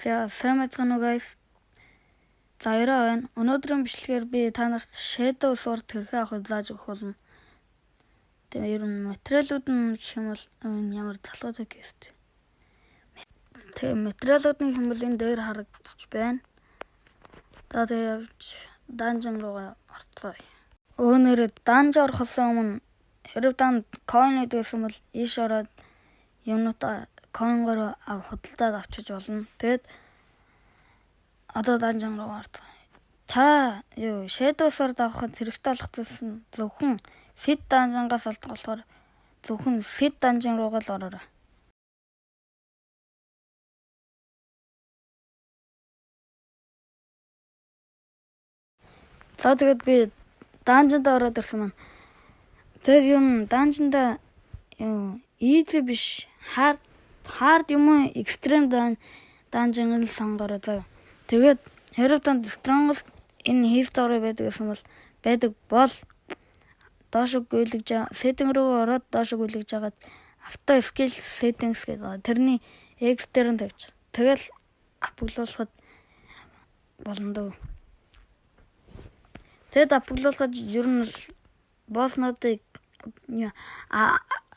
Сайн байцгаана уу guys. За яраа байна. Өнөөдрийн бичлэгээр би та нарт Shadow Sword хэрхэн авахыг зааж өгөх болно. Тэгээ ер нь материалууд нь гэх юм бол ямар залхуутай гэст. Тэгээ материалуудын хэмбэл энэ дээр харагдчих байна. За тэгээ явж данжин руугаа орцгоё. Өөнөрөө данж орохоос өмнө хэрэг данд coin идсэн бол ийш ороод юмнуудаа coin-гоор худалдаад авчиж болно. Тэгээд одоо данжин руу орцгоё. Та Shadow Sword авахд хэрэгтэй болох зүйлс нь зөвхөн Seed данжингаас олдох болохоор зөвхөн Seed данжин руугаа л ороорой. За тэгээд би данжинд ороод ирсэн маань. Тэгээд юм данжинда easy биш hard юм уу extreme данжин л сонгороо заяа. Тэгээд хэрэг танд strongest энэ history байдаг бол доош гүйлгэж setting руу ороод доош гүйлгэж хагаад auto skill settings гэдэг тэрний X дээр нь тавьчих. Тэгэл апглуулахад болно дөө. Тэгэд апглуулахад ер нь босснуудыг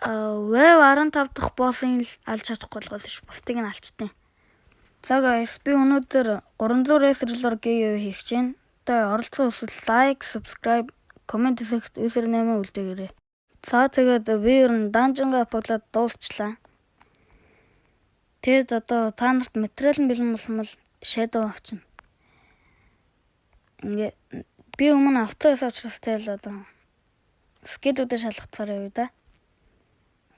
wave 15 дахь боссын алж чадахгүй бол биш. Бусдыг нь алчтیں۔ За guys, би өнөөдөр 300 racer-лоор гейв хийх гэж байна. Тэгээ оролцох хүсвэл лайк, subscribe, comment хийхэд username үлдээгээрэй. За тэгээд би ер нь данжингаа апглаад дуусчлаа. Тэгэд одоо та нарт материал нь бэлэн болсон бол Shadow авчна. Ингээ би өмнө авцсан учраас тэгэл одоо скедүүдээ шалгацаар явъя да.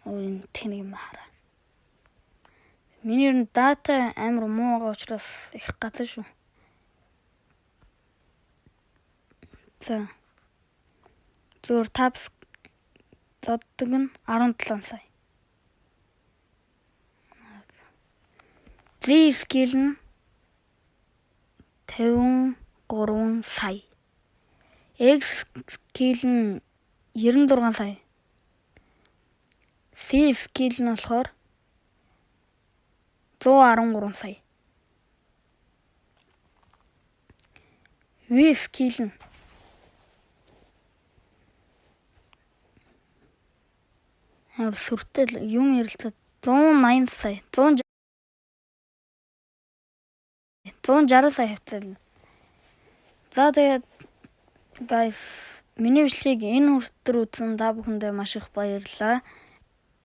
Энэ тэнийг юм хараа. Миний ер нь дата амар муу байгаа учраас их газар шүү. За. Зүгээр tabs зоддог нь 17 сая. Z skill нь 53 сая. X skill нь 96 сая. C skill нь болохоор 113 сая. V skill нь амар сүртэй юм ярилцаад 180 сая. 160 сая хавцаал. За тэгээд guys, миний бичлэгийг энэ хүртэл үзсэн та бүхэндээ маш их баярлалаа.